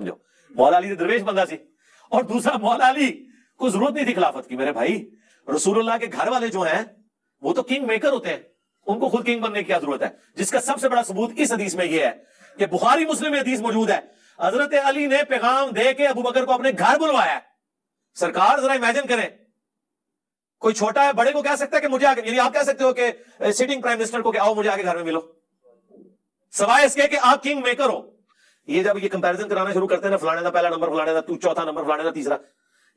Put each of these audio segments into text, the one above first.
समझो, मौला अली दरवेश बंदा सी, और दूसरा मौला अली को जरूरत नहीं थी खिलाफत की। मेरे भाई, रसूलुल्लाह के घर वाले जो हैं वो तो किंग मेकर होते हैं, उनको खुद किंग बनने की क्या जरूरत है? जिसका सबसे बड़ा सबूत इस हदीस में यह है कि बुखारी मुस्लिम में हदीस मौजूद है, हजरत अली ने पैगाम दे के अबू बकर को अपने घर बुलवाया। सरकार जरा इमेजिन करें, कोई छोटा है बड़े को कह सकता है कि मुझे आगे, यानी आप कह सकते हो कि सिटिंग प्राइम मिनिस्टर को कि आओ मुझे आगे घर में मिलो, सवाए इसके कि आप किंग मेकर हो। ये जब ये कंपैरिजन कराना शुरू करते हैं ना, फलाने का पहला नंबर, फलाने का तू चौथा नंबर, फलाने का तीसरा,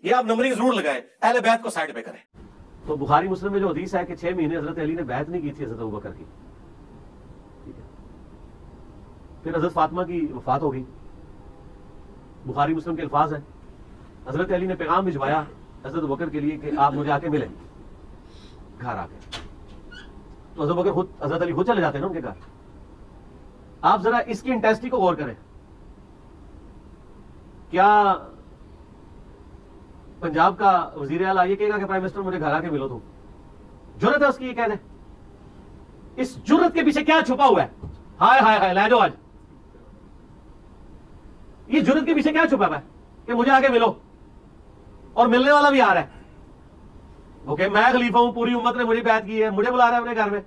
ये आप नंबरिंग जरूर लगाएं, अहले बैत को साइड पे करें। तो बुखारी मुस्लिम में जो हदीस है कि 6 महीने हजरत अली ने बैत नहीं की थी हजरत अबू बकर की, ठीक है। फिर हजरत फातिमा की वफात हो गई। बुखारी मुस्लिम के अल्फाज है, हजरत अली ने पैगाम भिजवाया हजरत अबू बकर के लिए कि आप मुझे आके मिलें घर आके। तो हजरत बकर खुद, हजरत अली खुद चले जाते हैं ना उनके घर। आप जरा इसकी इंटेंसिटी को गौर करें। क्या पंजाब का वजीर आला ये कहेगा कि प्राइम मिनिस्टर मुझे घर आके मिलो? तुम जुर्रत है उसकी ये कह दे? इस जुर्रत के पीछे क्या छुपा हुआ है? हाय हाय हाय, लै दो आज। ये जुर्रत के पीछे क्या छुपा हुआ है कि मुझे आके मिलो? और मिलने वाला भी आ रहा है, ओके, मैं खलीफा हूं, पूरी उम्मत ने मुझे बैत की है, मुझे बुला रहा है अपने घर में।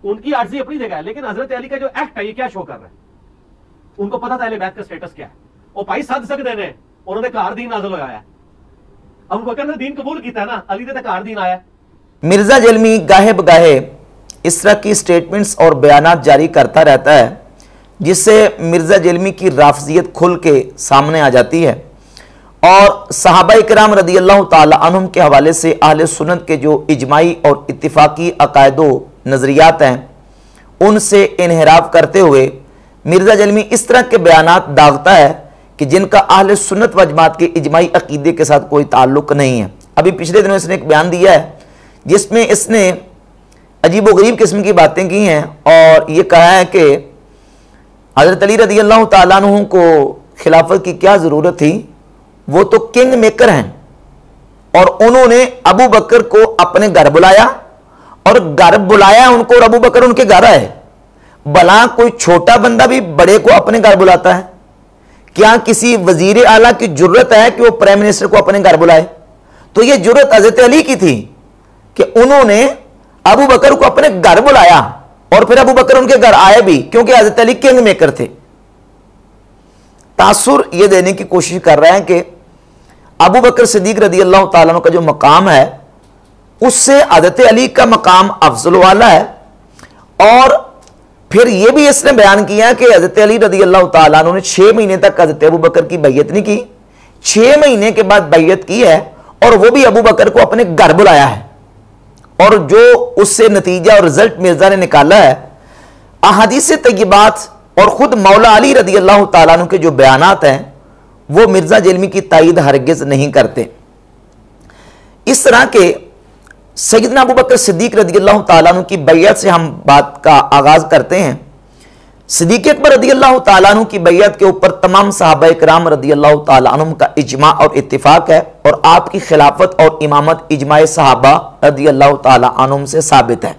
उनकी आर्जी अपनी जगह है, लेकिन हजरत अली का जो एक्ट है ये क्या शो कर रहा है? उनको पता था अहले बैत का स्टेटस क्या है। और भाई सद सकते ने, उन्होंने घर दीन नाज़िल होया है। अबू बकर ने दीन कबूल किया ना, अली ने तो घर दीन आया। मिर्जा जलमी गाहे बगाहे इस तरह की स्टेटमेंट्स और बयानात जारी करता रहता है, जिससे मिर्जा जलमी की राफजियत खुल के सामने आ जाती है। और सहाबा इकराम रदी अल्लाह ताला अन्हुम के हवाले से अहले सुन्नत के जो इजमाई और इत्तिफाकी अकायदो नज़रियात हैं उनसे इनहराफ करते हुए मिर्जा जलमी इस तरह के बयानात दागता है कि जिनका अहले सुन्नत व जमात के इजमाई अकीदे के साथ कोई ताल्लुक नहीं है। अभी पिछले दिनों इसने एक बयान दिया है जिसमें इसने अजीब व गरीब किस्म की बातें की हैं और ये कहा है कि हज़रत अली रज़ी अल्लाह ताला अन्हु को खिलाफत की क्या ज़रूरत थी, वो तो किंग मेकर हैं। और उन्होंने अबू बकर को अपने घर बुलाया और घर बुलाया उनको, और अबू बकर उनके घर आए। भला कोई छोटा बंदा भी बड़े को अपने घर बुलाता है? क्या किसी वजीर आला की जुर्रत है कि वो प्राइम मिनिस्टर को अपने घर बुलाए? तो ये जुर्रत हजरत अली की थी कि उन्होंने अबू बकर को अपने घर बुलाया और फिर अबू बकर उनके घर आए भी, क्योंकि हजरत अली किंग मेकर थे। तासुर ये देने की कोशिश कर रहे हैं कि अबू बकर सिद्दीक रदी अल्लाह ताला अन्हु का जो मकाम है उससे हजरत अली का मकाम अफजल वाला है। और फिर यह भी इसने बयान किया कि हजरत अली रदी अल्लाह ताला अन्हु ने 6 महीने तक हजरत अबू बकर की बैयत नहीं की, 6 महीने के बाद बैयत की है और वो भी अबू बकर को अपने घर बुलाया है। और जो उससे नतीजा और रिजल्ट मिर्जा ने निकाला है, अहादीस तय्यबात और खुद मौला अली रदी अल्लाह ताला अन्हु के जो बयानात हैं वो मिर्जा जलमी की तायीद हरगिज नहीं करते। इस तरह के सैयदना अबू बकर सिद्दीक रज़ी अल्लाह ताला अन्हु की बैयत से हम बात का आगाज करते हैं। सिद्दीक अकबर रज़ी अल्लाह ताला अन्हु की बैयत के ऊपर तमाम सहाबा इकराम रज़ी अल्लाह ताला अन्हुम का इजमा और इत्तिफाक है और आपकी खिलाफत और इमामत इजमाए सहाबा रज़ी अल्लाह ताला अन्हुम से साबित है।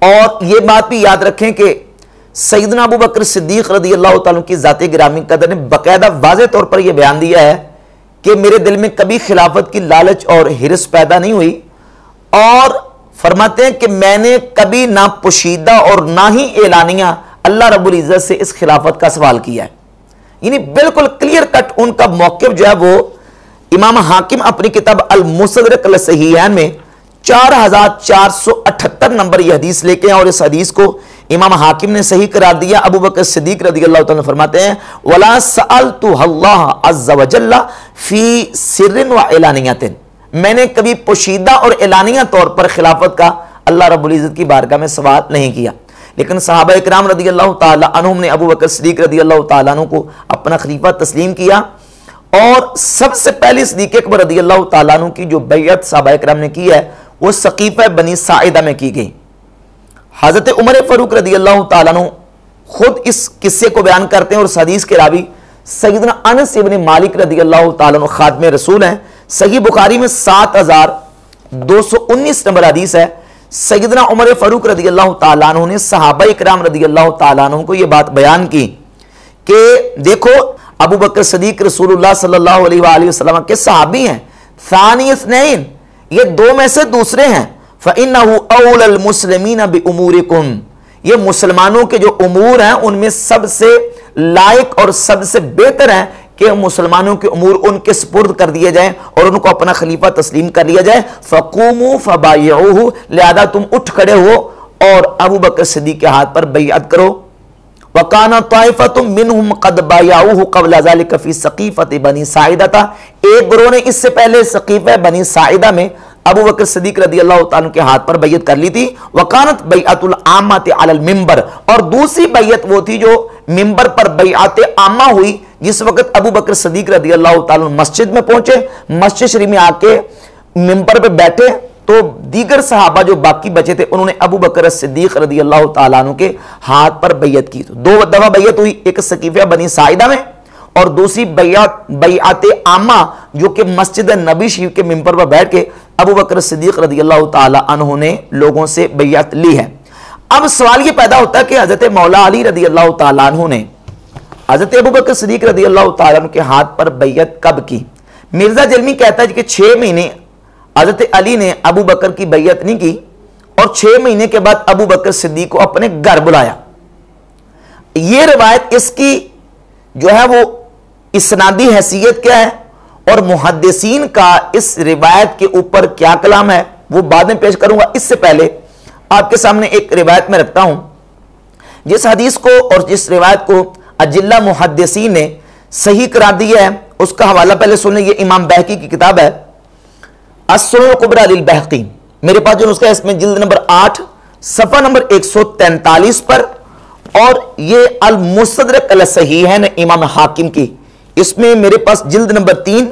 और यह बात भी याद रखें कि सैयदना अबू बकर सिद्दीक रज़ी अल्लाह ताला अन्हु की ज़ाते गिरामी कदर ने बाकायदा वाज़ेह तौर पर यह बयान दिया है कि मेरे दिल में कभी खिलाफत की लालच और हिरस पैदा नहीं हुई, और फरमाते हैं कि मैंने कभी ना पोशीदा और ना ही एलानिया अल्लाह रब्बुल इज्जत से इस खिलाफत का सवाल किया है। यानी बिल्कुल क्लियर कट उनका मौक़िफ़ जो है वो इमाम हाकिम अपनी किताब अल मुस्तदरक अल सहीहैन में 4478 नंबर यह हदीस लेके हैं और इस हदीस को इमाम हाकिम ने सही करार दिया। अबू बकर सिद्दीक रज़ी अल्लाह ताला फरमाते हैं वला सअलतु अल्लाह अज़्ज़ व जल्ला फी सिर्रिन व इलानियतिन, मैंने कभी पोशीदा और एलानिया तौर पर खिलाफत का अल्लाह रब्बुल इज़्ज़त की बारगाह में सवाल नहीं किया। लेकिन सहाबा इकराम रज़ी अल्लाह ताला अन्हुम ने अबू बकर सिद्दीक रज़ी अल्लाह ताला अन्हु को अपना खलीफा तस्लीम किया और सबसे पहले सिद्दीक अकबर रज़ी अल्लाह ताला अन्हु की जो बैयत सहाबा इकराम ने की है वो सकीफ़ा बनी साइदा में की गई। हज़रत उमर फ़ारूक रज़ी अल्लाह ताला अन्हु खुद इस किस्से को बयान करते हैं और इस हदीस के रावी सैयदना अनस इब्न मालिक रज़ी अल्लाह ताला अन्हु खादिम रसूल हैं। सही बुखारी में 7219 नंबर हदीस है। सैयदना उमर फ़ारूक रज़ी अल्लाह ताला अन्हु ने सहाबा इकराम रज़ी अल्लाह ताला अन्हु को यह बात बयान की कि देखो अबू बकर सदीक रसूलुल्लाह सल्लल्लाहु अलैहि वसल्लम के सहाबी हैं, सानी इस्नैन, ये दो में से दूसरे हैं। फ़इन्नहु औलल मुस्लिमीन बिउमूरिकुम, ये मुसलमानों के जो उमूर हैं उनमें सबसे लायक और सबसे बेहतर है कि मुसलमानों के उमूर उनके सुपुर्द कर दिए जाएं और उनको अपना खलीफा तस्लीम कर लिया जाए। फ़क़ूमू फ़बायऊहु, लिहाजा तुम उठ खड़े हो और अबू बकर सिद्दीक़ के हाथ पर बैअत करो। वकाना ताइफ़तुम मिनहुम क़द बायऊहु क़ब्ल ज़ालिका फ़ी सक़ीफ़ति बनी साइदा, एक ग्रोह ने इससे पहले सक़ीफ़ा बनी साइदा में अबू बकर सिद्दीक़ रज़ियल्लाहु ताला के हाथ पर बैयत कर ली थी। वकानत बैअतुल आम्मति अलल मिंबर, और दूसरी बैयत वो थी जो मिंबर पर बैअत आम्मा हुई, जिस वक्त अबू बकर सिद्दीक़ रज़ियल्लाहु ताला मस्जिद में पहुंचे, मस्जिद शरीफ में आके मिंबर पर बैठे तो दीगर सहाबा जो बाकी बचे थे उन्होंने अबू बकर सिद्दीक़ रज़ियल्लाहु ताला अन्हु के हाथ पर बैयत की। तो दो दफा बैयत हुई, एक सक़ीफ़ा बनी साइदा में और दूसरी बैअत आम्मा जो कि मस्जिद नबी शरीफ के मिंबर पर बैठ के अबू बकर सिद्दीक़ रज़ियल्लाहु ताला अन्हु ने लोगों से बैयत ली है। अब सवाल ये पैदा होता है कि हज़रत मौला अली रज़ियल्लाहु ताला अन्हु ने हज़रत अबू बकर सिद्दीक़ रज़ियल्लाहु ताला अन्हु के हाथ पर बैयत कब की? मिर्ज़ा जलमी कहता है कि 6 महीने हज़रत अली ने अबू बकर की बैयत नहीं की और 6 महीने के बाद अबू बकर सिद्दीक़ को अपने घर बुलाया। यह रिवायत इसकी जो है वो इस्नादी हैसियत क्या है और मुहद्दिसीन का इस रिवायत के ऊपर क्या कलाम है वो बाद में पेश करूंगा। इससे पहले आपके सामने एक रिवायत में रखता हूं, जिस हदीस को और जिस रिवायत को अजिल्ला मुहद्दिसीन ने सही करार दिया है उसका हवाला पहले सुन लें। ये इमाम बहकी की किताब है अस-सुनन कुबरा लिल बहकी, मेरे पास जो नुस्खा है इसमें जिल्द नंबर 8 सफ़ा नंबर 143 पर, और ये अल मुस्तदरक अल सहीहैन इमाम हाकिम की, इसमें मेरे पास जिल्द नंबर 3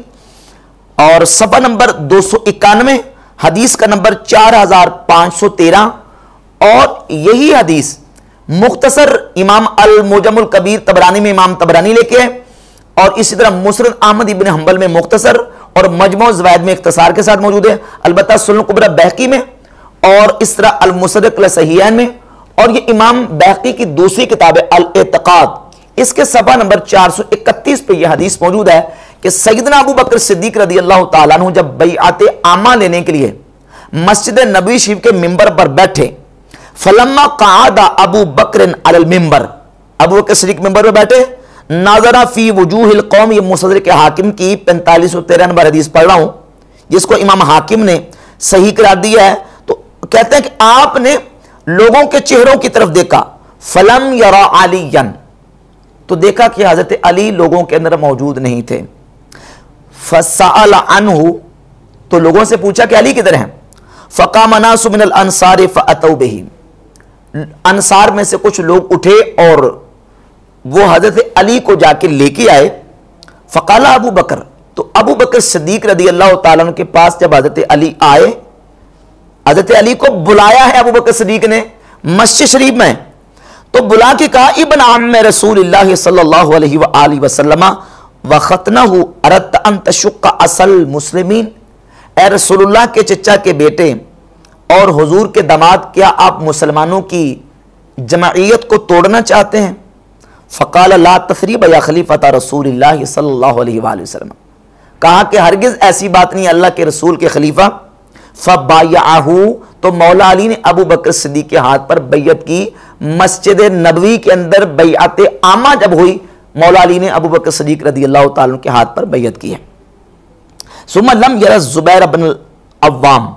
और सफ़ा नंबर 291, हदीस का नंबर 4513, और यही हदीस मुख्तसर इमाम अल मुजमुल कबीर तबरानी में इमाम तबरानी लेके है, और इसी तरह मुस्नद अहमद इब्न हंबल में मुख्तसर और मजमू ज़वाइद में इख्तिसार के साथ मौजूद है, अलबत्ता सुनन कुबरा बहकी में और इस तरह अल मुस्तदरक अल सहीहैन में, और ये इमाम बहकी की दूसरी किताब है अल एतकाद, इसके सफ़ा नंबर 431 पे यह हदीस मौजूद है कि सैयदना अबू बकर सिद्दीक़ रज़ियल्लाहु ताला अन्हु जब बैअत आमा लेने के लिए मस्जिद नबी शरीफ के मिंबर पर बैठे, फलम्मा क़अदा अबू बकर अलल मिंबर, अबू बकर सिद्दीक़ मिंबर पर बैठे, नाज़रा फी वजूहिल कौम, ये मुस्तदरक हाकिम की 4513 नंबर हदीस पढ़ रहा हूं जिसको इमाम हाकिम ने सही करार दिया है। तो कहते हैं कि आपने लोगों के चेहरों की तरफ देखा, फलम यरा अलियन, तो देखा कि हजरत अली लोगों के अंदर मौजूद नहीं थे। फसअल अन्हु, तो लोगों से पूछा कि अली किधर हैं? फ़क़ाम नासु मिनल अंसार फ़अतौ बिही, अंसार में से कुछ लोग उठे और वो हजरत अली को जाके लेके आए। फ़क़ाला अबू बकर, तो अबू बकर सिद्दीक़ रज़ियल्लाहु ताला अन्हु के पास जब हजरत अली आए, हजरत अली को बुलाया है अबू बकर सिद्दीक़ ने मस्जिद शरीफ में, तो बुला के कहा इब्न अम्मे रसूलिल्लाह सल्लल्लाहु अलैहि वसल्लम व खतनहु अरदत अन तशुक्का असल मुस्लिमीन, ए रसूलुल्लाह के चचा के बेटे और हुजूर के दामाद, क्या आप मुसलमानों की जमाइयत को तोड़ना चाहते हैं? फ़क़ाल ला तसरीब या खलीफता रसूलिल्लाह सल्लल्लाहु अलैहि वसल्लम, कहा कि हरगिज़ ऐसी बात नहीं अल्लाह के रसूल के खलीफा। फ़बायअहु, तो मौला अली ने अबू बकर सिद्दीक़ के हाथ पर बैयत की। मस्जिद नबवी के अंदर बैअत आमा जब हुई, मौला अली ने अबू बकर सिद्दीक़ रज़ियल्लाहु ताला के हाथ पर बैयत की है। सुम्मा लम यरा ज़ुबैर इब्न अव्वाम,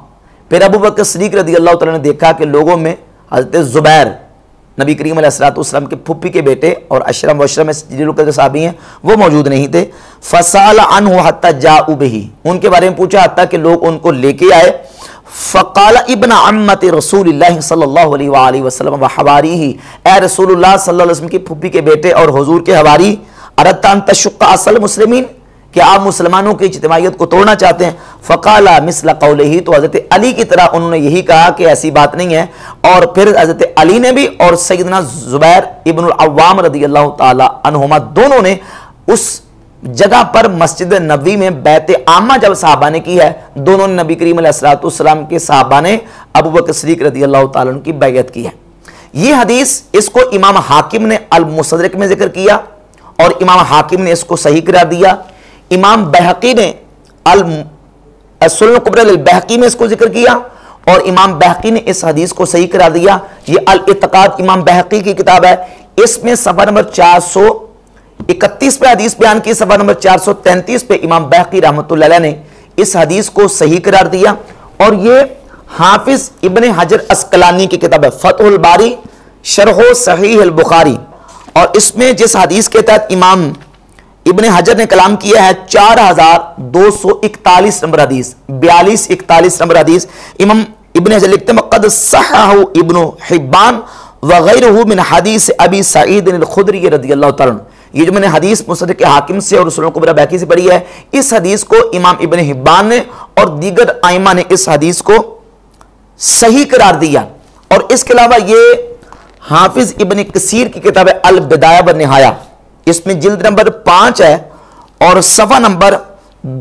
फिर अबू बकर सिद्दीक़ रज़ियल्लाहु ताला ने देखा कि लोगों में हज़रत ज़ुबैर नबी करीम अलैहिस्सलाम के फुप्पी के बेटे और अशरम वशरम में जिन लोग जो साहबी हैं वो मौजूद नहीं थे। फसाल अन्हु हत्ता जाऊ बिही, उनके बारे में पूछा हत्ता कि लोग उनको लेके आए। फ़क़ाल इब्न अम्मति रसूलिल्लाह सल्लल्लाहु अलैहि वसल्लम व हवारीही, ए रसूलुल्लाह सल्लल्लाहु अलैहि वसल्लम की फुप्पी के बेटे और हुजूर के हवारी, अरदत अन तशुक्का असल मुस्लिमीन, कि आप मुसलमानों की इज्तिमाइयत को तोड़ना चाहते हैं? फ़क़ाला मिस्ल क़ौलिही, तो हज़रत अली की तरह उन्होंने यही कहा कि ऐसी बात नहीं है। और फिर हज़रत अली ने भी और सैयदना ज़ुबैर इब्न अव्वाम रज़ियल्लाहु ताला अन्हुमा दोनों ने उस जगह पर मस्जिद नबवी में बैत आमा जब सहाबा ने की है, दोनों ने नबी करीम अलैहिस्सलाम के सहाबा ने अबू बकर सिद्दीक़ रज़ियल्लाहु ताला अन्हु की बैयत की है। ये हदीस इसको इमाम हाकिम ने अल मुस्तदरक में जिक्र किया और इमाम हाकिम ने इसको सही करार दिया। इमाम बहकी ने अल-सुनन कुबरा अल-बहकी में इसको जिक्र किया और इमाम बहकी ने इस हदीस को सही करार दिया। ये अल-इत्तिकाद इमाम बहकी की किताब है, इसमें सफा नंबर 431 पे हदीस बयान की, सफा नंबर 433 पे इमाम बहकी रहमतुल्लाह अलैह ने इस हदीस को सही करार दिया। और ये हाफिज इब्ने हजर अस्कलानी की किताब है फतहुल बारी शरह सहीह अल बुखारी, और इसमें जिस हदीस के तहत इमाम इब्ने हजर ने कलाम किया है 4241 नंबर हदीस, 4241 नंबर हदीस, इमाम इब्ने हजर लिखते हैं क़द सह्हहु इब्नु हिब्बान व गैरुहु मिन हदीस अबी सईद अल खुदरी रज़ियल्लाहु तआला। ये जो मैंने हदीस मुसनद के हाकिम से और सुनन कुबरा बैकी से पढ़ी है, इस हदीस को इमाम इब्ने हिब्बान ने और दीगर आइमा ने इस हदीस को सही करार दिया। और इसके अलावा ये हाफिज इब्ने कसीर की किताब है अल बिदाया व निहाया, इसमें जिल्द नंबर 5 है और सफा नंबर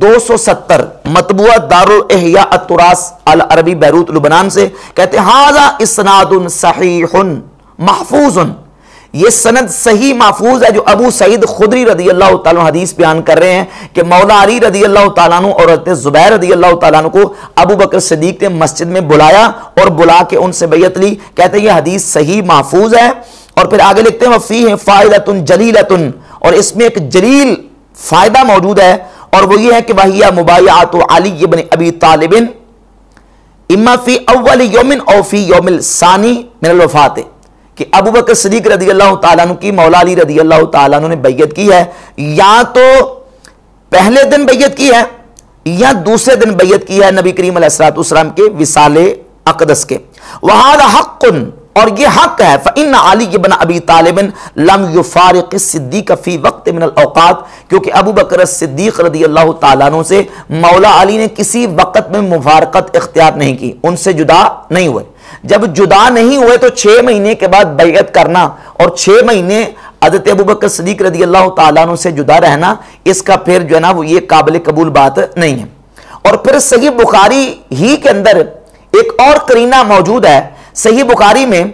270, मतबुआ दारुल इहया अत-तुरास अल अरबी बैरूत लुबनान से कहते हैं हाजा इस्नादुन सहीहुन महफूजुन, ये सनद सही महफूज है जो अबू सईद खुदरी रज़ियल्लाहु ताला हदीस बयान कर रहे हैं कि मौला अली रज़ियल्लाहु ताला और हज़रत ज़ुबैर रज़ियल्लाहु ताला को अबू बकर सिद्दीक ने मस्जिद में बुलाया और बुला के उनसे बैयत ली। कहते हैं ये हदीस सही महफूज है। और फिर आगे लिखते हैं वफ़ीह फ़ाइदतुन जलीलतुन, और इसमें एक जलील फायदा मौजूद है और वो ये है कि वहिया मुबायअतु अली इब्न अबी तालिब इम्मा फी अव्वल यौमिन औ फी यौमिल सानी मिनल वफ़ात, कि अबू बकर सिद्दीक रज़ियल्लाहु ताला अन्हु की मौला अली रज़ियल्लाहु ताला अन्हु ने बैयत की है, या तो पहले दिन बैयत की है या दूसरे दिन बैयत की है नबी करीम अलैहिस्सलातु वस्सलाम के विसाले अक़दस के। वहादा हक़्क़ुन, और ये हक है, फ़इन्न अली इब्न अबी तालिब लम युफ़ारिक़ सिद्दीक़ फ़ी वक़्त मिनल औक़ात, क्योंकि अबू बकर सिद्दीक़ रज़ियल्लाहु ताला अन्हु से मौला अली ने किसी वक़्त में मुफ़ारक़त इख्तियार नहीं की, उनसे जुदा नहीं हुए। जब जुदा नहीं हुए तो 6 महीने के बाद बैयत करना और 6 महीने हज़रत अबू बकर सिद्दीक़ रज़ियल्लाहु ताला अन्हु से जुदा रहना, इसका फिर जो है ना वो ये काबिल कबूल बात नहीं है। और फिर सही बुखारी ही के अंदर एक और करीना मौजूद है, सही बुखारी में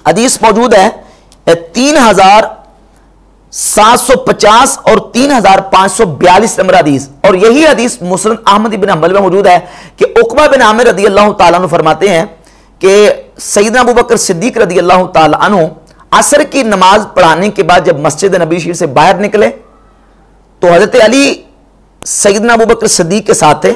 हदीस मौजूद है 3750 और 3542 नंबर हदीस, और यही हदीस मुस्नद अहमद इब्न हंबल में मौजूद है कि उक़बा बिन आमिर रज़ियल्लाहु ताला अन्हु फरमाते हैं कि सैयदना अबू बकर सिद्दीक रज़ियल्लाहु ताला अन्हु असर की नमाज पढ़ाने के बाद जब मस्जिद नबी शरीफ से बाहर निकले तो हजरत अली सैयदना अबू बकर सिद्दीक के साथ थे।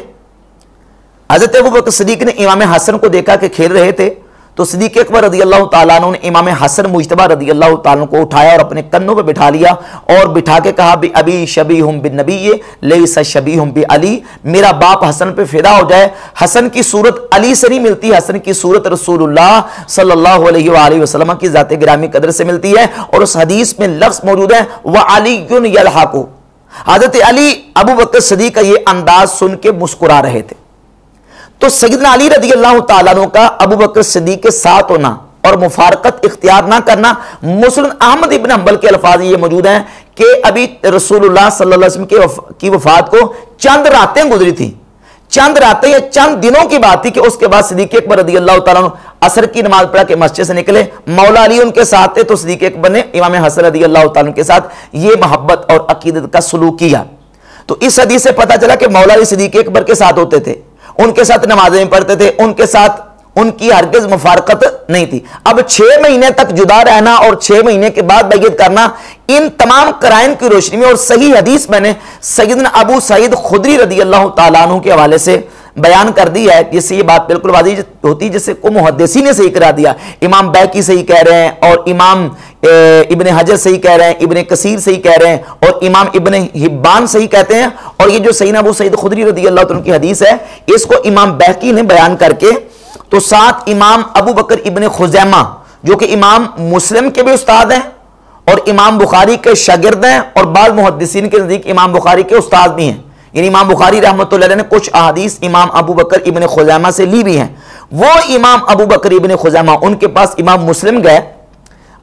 हजरत अबू बकर सिद्दीक ने इमाम हसन को देखा कि खेल रहे थे, तो सिद्दीक अकबर रज़ियल्लाहु ताला अन्हु ने इमाम हसन मुज्तबा रज़ियल्लाहु ताला को उठाया और अपने कंधों पे बिठा लिया और बिठा के कहा बि अबी शबीहुम बिन नबी लैसा शबीहुम बि अली, मेरा बाप हसन पे फिदा हो जाए, हसन की सूरत अली से नहीं मिलती, हसन की सूरत रसूलुल्लाह सल्लल्लाहु अलैहि वसल्लम की ज़ात गिरामी कदर से मिलती है। और उस हदीस में लफ्ज़ मौजूद है व अलीयुन यलहक़ु, हज़रत अली अबू बकर सिद्दीक का ये अंदाज सुन के मुस्कुरा रहे थे। तो सैयदना अली रज़ियल्लाहु ताला अन्हु का अबू बकर सिद्दीक के साथ होना और मुफारकत इख्तियार ना करना, मुस्नद अहमद इब्न हंबल के अल्फाज ये मौजूद हैं कि अभी रसूलुल्लाह सल्लल्लाहु अलैहि वसल्लम की वफात को चंद रातें गुजरी थी, चंद रातें या चंद दिनों की बात थी कि उसके बाद सिद्दीक अकबर रज़ियल्लाहु ताला अन्हु असर की नमाज पढ़ा के मस्जिद से निकले, मौला अली उनके साथ थे, तो सिद्दीक अकबर ने इमाम हसन रज़ियल्लाहु ताला अन्हु के साथ ये मोहब्बत और अकीदत का सलूक किया। तो इस हदीस से पता चला कि मौला अली सिद्दीक अकबर के साथ होते थे, उनके साथ नमाजें पढ़ते थे, उनके साथ उनकी हरगिज़ मुफारकत नहीं थी। अब 6 महीने तक जुदा रहना और 6 महीने के बाद बैयत करना, इन तमाम कराइन की रोशनी में और सही हदीस मैंने सैयदना अबू सईद खुदरी रज़ियल्लाहु ताला अन्हु के हवाले से बयान कर दी है, जिससे ये बात बिल्कुल वाज़िह होती है, जिससे को मुहद्दिसीन ने सही करा दिया। इमाम बैकी सही कह रहे हैं और इमाम इब्न हजर सही कह रहे हैं, इब्न कसीर सही कह रहे हैं और इमाम इब्न हिब्बान सही कहते हैं। और ये जो सैयदना अबू सईद खुदरी रज़ियल्लाहु ताला की हदीस है, इसको इमाम बैकी ने बयान करके तो साथ इमाम अबू बकर इब्न खुज़ैमा जो कि इमाम मुस्लिम के भी उस्ताद हैं और इमाम बुखारी के शागिर्द हैं और बाद मुहद्दिसीन के नज़दीक इमाम बुखारी के उस्ताद भी हैं, यानी इमाम बुखारी रहमतुल्लाह अलैह ने कुछ अहादीस इमाम अबू बकर इब्न खुज़ैमा से ली भी हैं। वो इमाम अबू बकर इब्न खुज़ैमा उनके पास इमाम मुस्लिम गए,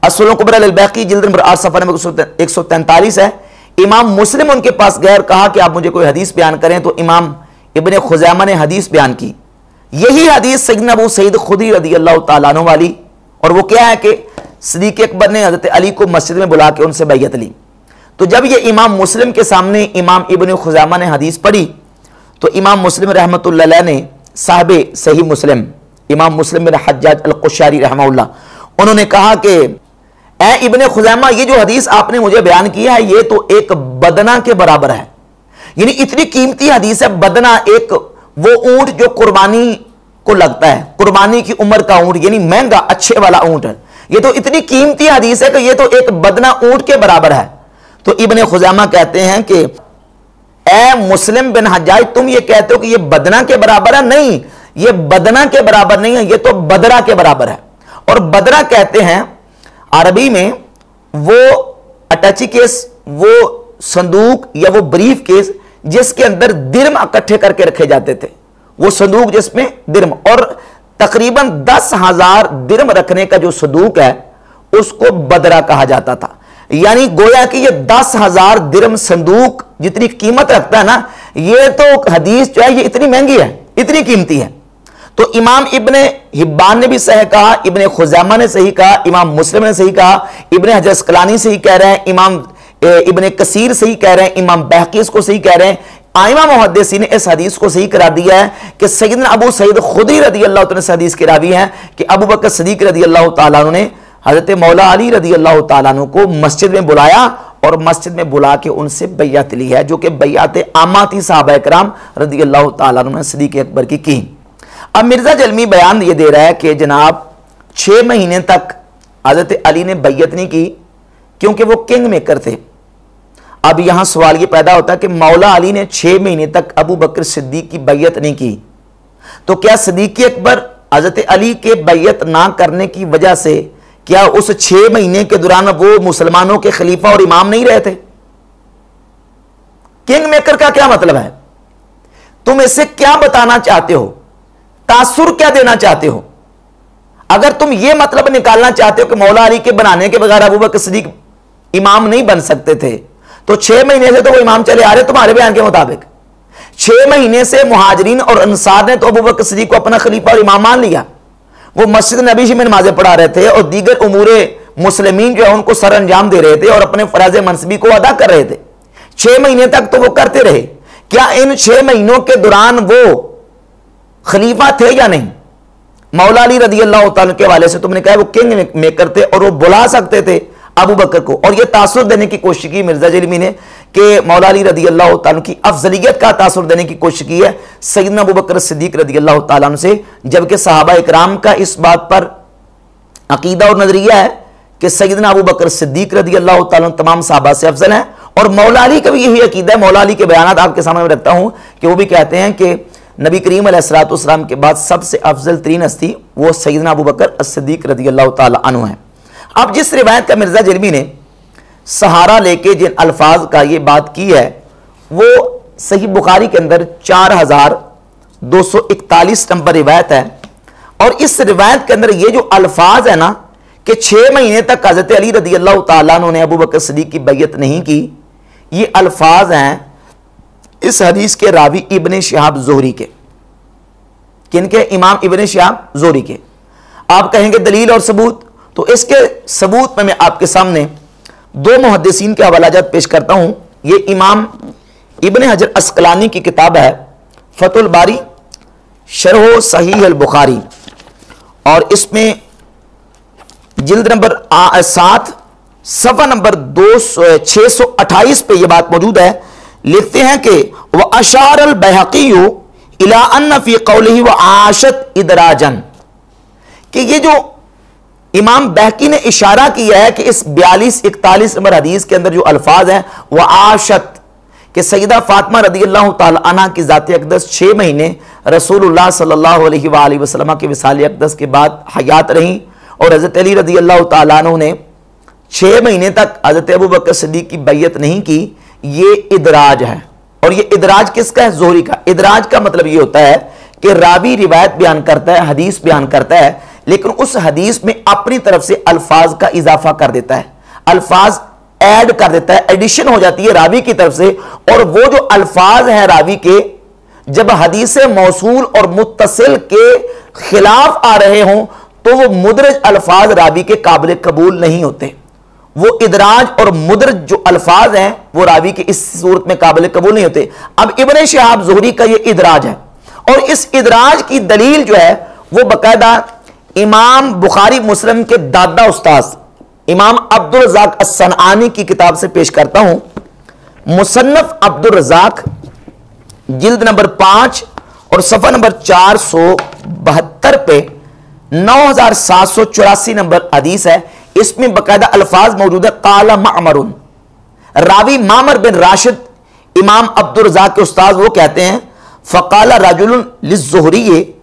अस-सुनन कुबरा अल-बैकी जिल्द नंबर 8 सफ़ा नंबर 143 है। इमाम मुस्लिम उनके पास गए और कहा कि आप मुझे कोई हदीस बयान करें, तो इमाम इब्न खुज़ैमा ने हदीस बयान की, यही हदीस सैयदना अबू सईद खुदरी रज़ियल्लाहु ताला अन्हु वाली, और वो क्या है कि सिद्दीक अकबर ने हज़रत अली को मस्जिद में बुला के उनसे बैयत ली। तो जब ये इमाम मुस्लिम के सामने इमाम इब्न खुज़ामा ने हदीस पढ़ी तो इमाम मुस्लिम रहमतुल्लाह अलैह ने साहिबे सही मुस्लिम इमाम मुस्लिम बिन हज्जाज अल-कुशारी रहमहुल्लाह, उन्होंने कहा कि ए इब्न खुज़ामा, ये जो हदीस आपने मुझे बयान किया है ये तो एक बदना के बराबर है। यानी इतनी कीमती हदीस है। बदना एक वो ऊंट जो कुर्बानी को लगता है, कुर्बानी की उम्र का ऊंट, यानी महंगा अच्छे वाला ऊंट है। ये तो इतनी कीमती हदीस है कि ये तो एक बदना ऊंट के बराबर है। तो इब्न खुज़ामा कहते हैं कि ए मुस्लिम बिन हज्जाज, तुम ये कहते हो कि ये बदना के बराबर है? नहीं, ये बदना के बराबर नहीं है, ये तो बदरा के बराबर है। और बदरा कहते हैं अरबी में वो अटैची केस, वो संदूक या वो ब्रीफ केस जिसके अंदर दिर्म इकट्ठे करके रखे जाते थे, वो संदूक जिसमें दिर्म, और तकरीबन 10,000 दिर्म रखने का जो संदूक है उसको बदरा कहा जाता था। यानी गोया कि ये 10,000 दिर्म संदूक जितनी कीमत रखता है ना, ये तो हदीस जो है ये इतनी महंगी है, इतनी कीमती है। तो इमाम इब्ने हिब्बान ने भी सही कहा, इब्ने खुज़ामा ने सही कहा, इमाम मुस्लिम ने सही कहा, इब्ने हजर अस्कलानी सही कह रहे हैं, इमाम इब्ने कसीर सही कह रहे हैं, इमाम बहकी इसको सही कह रहे हैं, आइमा मुहद्दिसीन ने इस हदीस को सही करा दिया है कि सैयदना अबू सईद खुदरी रदी अल्लाह तआला इस हदीस के रावी हैं कि अबू बकर सिद्दीक रदी अल्लाह तआला अन्हु ने हजरत मौला अली रदी अल्लाह तआला अन्हु को मस्जिद में बुलाया और मस्जिद में बुला के उनसे बैयत ली है, जो कि बैयत आमा थी सहाबा इकराम रदी अल्लाह तआला अन्हु ने सिद्दीक अकबर की। अब मिर्जा जलमी बयान ये दे रहा है कि जनाब 6 महीने तक हजरत अली ने बैयत नहीं की क्योंकि वो किंग मेकर थे। अब यहां सवाल ये पैदा होता है कि मौला अली ने 6 महीने तक अबू बकर सिद्दीक की बैयत नहीं की, तो क्या सिद्दीक अकबर हजरत अली के बैयत ना करने की वजह से क्या उस 6 महीने के दौरान वो मुसलमानों के खलीफा और इमाम नहीं रहे थे? किंग मेकर का क्या मतलब है? तुम इससे क्या बताना चाहते हो? तासुर क्या देना चाहते हो? अगर तुम यह मतलब निकालना चाहते हो कि मौला अली के बनाने के बगैर अबू बकर सिद्दीक इमाम नहीं बन सकते थे, तो 6 महीने से तो वो इमाम चले आ रहे तुम्हारे बयान के मुताबिक। 6 महीने से मुहाजिरीन और अंसार ने तो अबू बकर सिद्दीक को अपना खलीफा और इमाम मान लिया। वो मस्जिद नबी में नमाजें पढ़ा रहे थे और दीगर उमूरे मुस्लिमीन जो है उनको सर अंजाम दे रहे थे और अपने फराज मनसबी को अदा कर रहे थे। 6 महीने तक तो वो करते रहे। क्या इन 6 महीनों के दौरान वो खलीफा थे या नहीं? मौला अली रदी अल्लाह तआला के हवाले से तुमने कहा वो किंग मेकर थे और वो बुला सकते थे अबू बकर को, और ये तासुर देने की कोशिश की मिर्जा जलमी ने कि मौला अली रदी अल्लाह तआला की अफजलियत का तासुर देने की कोशिश की है सैयदना अबू बकर सिद्दीक रदी अल्लाह तआला अन्हु से, जबकि सहाबा इकराम का इस बात पर अकीदा और नजरिया है कि सैयदना अबू बकर सिद्दीक रदी अल्लाह तआला अन्हु तमाम सहाबा से अफजल है। और मौला अली का भी यही अकीदा है। मौला अली के बयान आपके सामने में रखता हूं कि वो भी कहते हैं कि नबी करीम अलैहिस्सलाम के बाद सबसे अफजल तरीन हस्ती वो सैयदना अबू बकर सिद्दीक रदी अल्लाह तआला अन्हु है। अब जिस रिवायत का मिर्जा जलमी ने सहारा लेके जिन अल्फाज का ये बात की है वो सही बुखारी के अंदर 4241 नंबर रिवायत है, और इस रिवायत के अंदर ये जो अल्फाज है ना कि 6 महीने तक हजरत अली रदी अल्लाह तआला अन्हु ने अबू बकर सिद्दीक की बैयत नहीं की, ये अल्फाज हैं इस हदीस के रावी इब्ने शिहाब ज़ोहरी के। किनके? इमाम इब्ने शिहाब ज़ोहरी के। आप कहेंगे दलील और सबूत, तो इसके सबूत में मैं आपके सामने 2 मुहद्दिसीन के हवालाजात पेश करता हूं। ये इमाम इब्ने हजर अस्कलानी की किताब है फतुल बारी शरह सहीह अल बुखारी, और इसमें जिल्द नंबर 7 सफ़ा नंबर 628 पे यह बात मौजूद है। लिखते हैं कि वह अशार अल बैहक़ी इला अन्न फी क़ौलिही व आशत इदराजन, कि ये जो इमाम बैहक़ी ने इशारा किया है कि इस 42-41 नंबर हदीस के अंदर जो अल्फाज हैं वह आशत कि सैयदा फातिमा रदी अल्लाह तआला अन्हा की ज़ात अक़दस 6 महीने रसूलुल्लाह सल्लल्लाहु अलैहि वसल्लम के विसाल अक़दस के बाद हयात रहीं, और हज़रत अली रदी अल्लाह तआला अन्हु ने 6 महीने तक हज़रत अबू बकर सिद्दीक की बैयत नहीं की। ये इदराज है, और ये इदराज किसका है? ज़ोहरी का। इदराज का मतलब ये होता है कि रावी रिवायत बयान करता है, हदीस बयान करता है, लेकिन उस हदीस में अपनी तरफ से अल्फाज का इजाफा कर देता है, अल्फाज ऐड कर देता है, एडिशन हो जाती है रावी की तरफ से, और वो जो अल्फाज हैं रावी के जब हदीस मौसूल और मुत्तसिल के खिलाफ आ रहे हों तो वो मुदरज अल्फाज रावी के काबिल कबूल नहीं होते, वो इदराज और मुद्रज जो अल्फाज हैं वो रावी की इस सूरत में काबिल कबूल नहीं होते। अब इब्ने शिहाब ज़ुहरी का ये इदराज है, और इस इदराज की दलील जो है वो बाकायदा इमाम बुखारी मुस्लिम के दादा उस्ताद इमाम अब्दुल रज़ाक अस्सनआनी की किताब से पेश करता हूं। मुसन्नफ अब्दुल रज़ाक जिल्द नंबर 5 और सफ़ा नंबर 472 पे 9784 नंबर हदीस है। इसमें बाकायदा अल्फाज मौजूद है, काला मामरुन, रावी मामर बिन राशिद इमाम अब्दुल रज़ाक के उस्ताद वो कहते हैं, फ़काला रजुलुन लिज़्ज़ुहरी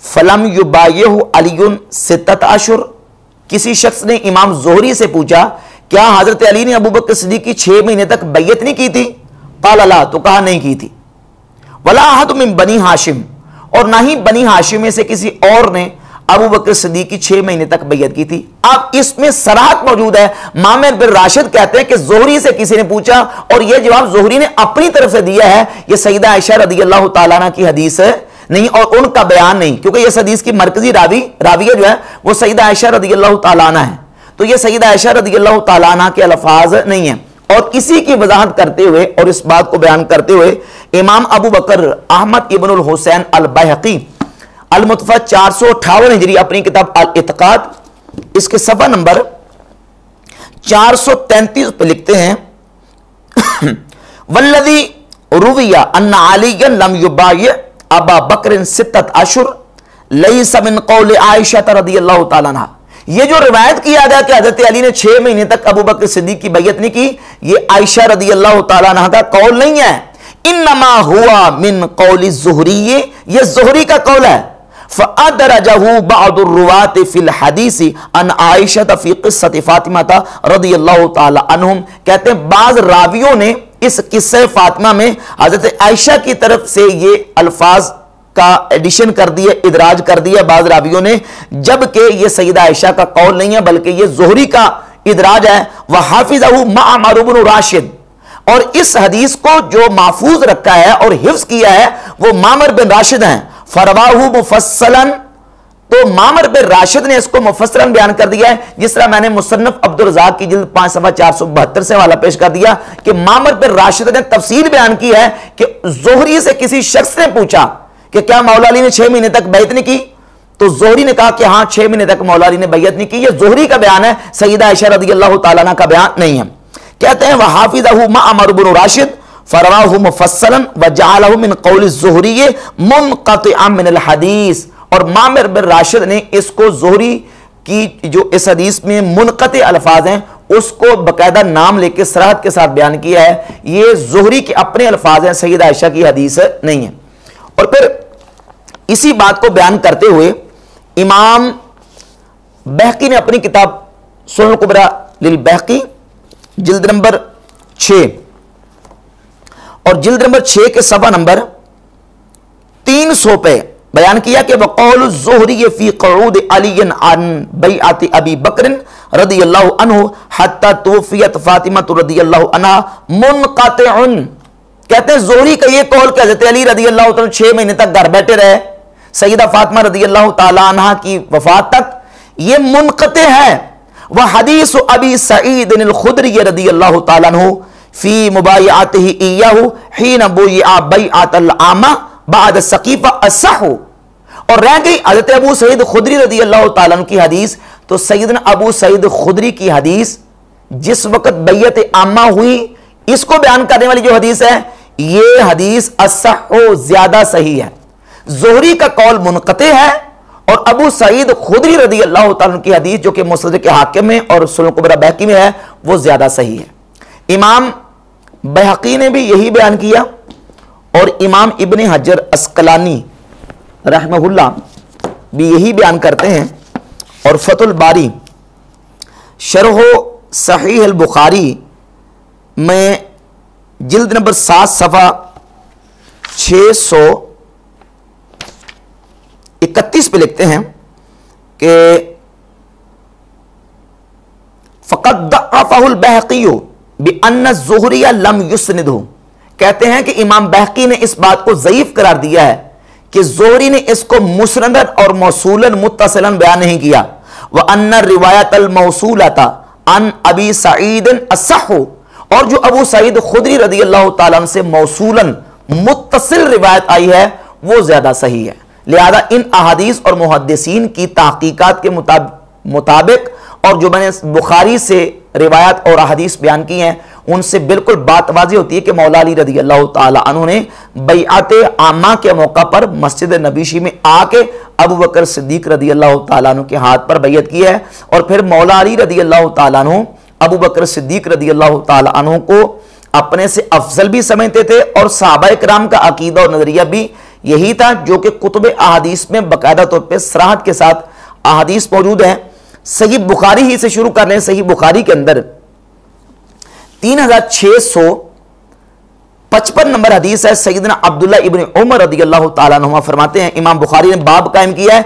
फलम युबायहु अलीयुन सित्तत अशुर, किसी शख्स ने इमाम ज़ुहरी से पूछा क्या हजरत अली ने अबू बकर सिद्दीक़ की 6 महीने तक बैयत नहीं की थी? क़ाला ला, तो कहा नहीं की थी। वला अहद मिन बनी हाशिम, और ना ही बनी हाशिम में से किसी और ने अबू बकर सिद्दीक़ की 6 महीने तक बैयत की थी। अब इसमें सराहत मौजूद है, मामर बिन राशिद कहते हैं कि ज़ुहरी से किसी ने पूछा और यह जवाब ज़ुहरी ने अपनी तरफ से दिया है। यह सईदा आयशा रज़ियल्लाहु ताला अन्हा की हदीस नहीं और उनका बयान नहीं, क्योंकि यह हदीस की मरकजी राविया जो है वो सईदा आयशा रज़ियल्लाहु ताला अन्हा है, तो यह सईदा आयशा रज़ियल्लाहु ताला अन्हा के अल्फाज नहीं है। और इसी की वजाहत करते हुए और इस बात को बयान करते हुए इमाम अबू बकर अहमद इब्नुल हुसैन अल बैहक़ी अल मुतफ़ा 458 हिजरी अपनी किताब अल इत्क़ाद इसके सफ़ा नंबर 433 पे लिखते हैं, वल्लज़ी रुविया अन्ना अलीयन लम युबाय्य अबा बकर सित्तत अशुर लैसा मिन क़ौल आयशा रज़ियल्लाहु ताला अन्हा। ये जो रिवायत किया गया कि हज़रत अली ने 6 महीने तक अबू बकर सिद्दीक़ की बैयत नहीं की, ये आयशा रज़ियल्लाहु ताला अन्हा का कौल नहीं है। इन्नमा हुआ मिन क़ौलि ज़ुहरी, ये ज़ुहरी का कौल है। फ़अदरजहु बअदुर रुवात फ़िल हदीस अन आयशा फ़ी क़िस्सति फ़ातिमा रज़ियल्लाहु ताला अन्हुम, कहते हैं बाज़ रावियों ने इस किस्से फातिमा में हज़रत आयशा की तरफ से ये अल्फाज का एडिशन कर दिया, इदराज कर दिया बाज़ रावियों ने, जबकि ये सईदा आयशा का कौल नहीं है बल्कि ये ज़ुहरी का इदराज है। वह हाफिज़हु मामर बिन राशिद, और इस हदीस को जो महफूज रखा है और हिफ्ज किया है वो मामर बिन राशिद हैं। फरवाहु मुफस्सलन, तो मामर बिन राशिद ने इसको मुफस्सलन बयान कर दिया है, जिस तरह मैंने मुसन्नफ अब्दुल रज़ाक की जिल्द 5 सफ़ा 472 से वाला पेश कर दिया कि मामर बिन राशिद ने तफसील बयान की है कि ज़ुहरी से किसी शख्स ने पूछा कि क्या मौला अली ने 6 महीने तक बैयत नहीं की, तो ज़ुहरी ने कहा कि हाँ 6 महीने तक मौला अली ने बैयत नहीं की। यह ज़ुहरी का बयान है, सईदा आयशा रज़ियल्लाहु ताला अन्हा का बयान नहीं है। कहते हैं वह हाफिज़हु मामर बिन राशिद फरवाहु मुफस्सलन व जअलहु मिन क़ौलि ज़ुहरी मुनक़तिअन मिन अल हदीस, और मामर बिन राशिद ने इसको ज़ुहरी की जो इस हदीस में मुनक़ति अल्फाज हैं उसको बाकायदा नाम लेके सराहत के साथ बयान किया है। ये ज़ुहरी के अपने अल्फाज हैं, सईदा आयशा की हदीस नहीं है। और फिर इसी बात को बयान करते हुए इमाम बैहक़ी ने अपनी किताब सुनन कुबरा लिल बैहक़ी जिल्द नंबर 6 और जिल्द नंबर 6 के सफ़ा नंबर 300 पे बयान किया कि वक़ौल ज़ुहरी फ़ी क़ऊद अलीयन अन बैअत अबी बकर रज़ियल्लाहु अन्हु हत्ता तुवफ़ियत फ़ातिमा रज़ियल्लाहु अन्हा मुनक़तिउन, कहते हैं ज़ुहरी का ये कौल कि हज़रत अली रज़ियल्लाहु ताला 6 महीने तक घर बैठे रहे, सईदा फ़ातिमा रज़ियल्लाहु ताला अन्हा की वफ़ात तक, ये मुनक़ति है। वह हदीस अबी सईद अल खुदरी रज़ियल्लाहु ताला अन्हु फ़ी मुबायअतिही इय्याहुहीन बुय्या बैअतल आमा बाद सक़ीफ़ा असहु, और रह गई हज़रत अबू सईद खुदरी रज़ियल्लाहु ताला अन्हु की हदीस, तो सैयदना अबू सईद खुदरी की हदीस जिस वक़्त बैयत आमा हुई इसको बयान करने वाली जो हदीस है ये हदीस असहु ज्यादा सही है। ज़ुहरी का कौल मुनक़ति है और अबू सईद खुदरी रज़ियल्लाहु ताला की हदीस जो कि मुसनद के हाकिम में और सुनन कुबरा बैहक़ी में है वो ज्यादा सही है। इमाम बैहक़ी ने भी यही बयान किया और इमाम इब्ने हजर अस्क़लानी रहमहुल्लाह भी यही बयान करते हैं। और फ़तुल बारी शरह सहीह अल बुखारी में जिल्द नंबर 7 सफ़ा 631 पे लिखते हैं कि फ़क़द दअफ़हुल बैहक़ी बिअन्न ज़ुहरिया लम युस्निदहु, कहते हैं कि इमाम बैहक़ी ने इस बात को ज़ईफ़ करार दिया है कि ज़ुहरी ने इसको मुस्नदन और मौसूलन मुत्तसिलन बयान नहीं किया। व अन्ना रिवायत अल मौसूलता अन अबी सईद असहु, और जो अबू सईद खुदरी रदी अल्लाह ताला अन्हु से मौसूलन मुत्तसिल रिवायत आई है वो ज्यादा सही है। लिहाजा इन अहादीस और मुहद्दिसीन की तहकीकात के मुताबिक और जो मैंने बुखारी से रिवायत और अहादीस बयान की हैं उनसे बिल्कुल बात वाज़ी होती है कि मौला अली रदी अल्लाह ताला अन्हु ने बैअत आमा के मौका पर मस्जिद नबीशी में आके अबू बकर सिद्दीक रदी अल्लाह ताला अन्हु के हाथ पर बैअत की है, और फिर मौला अली रदी अल्लाह ताला अन्हु अबू बकर सिद्दीक रदी अल्लाह ताला अन्हु को अपने से अफजल भी समझते थे, और सहाबा इकराम का अकीदा और नजरिया भी यही था जो कि कुतुब अहादीस में बाकायदा तौर पर सराहत के साथ अहादीस मौजूद है। सही बुखारी ही से शुरू कर लें। सही बुखारी के अंदर 3655 नंबर हदीस है। सैयदना अब्दुल्ला इब्न उमर रदी अल्लाह ताला अन्हुमा फरमाते हैं, इमाम बुखारी ने बाब कायम किया है,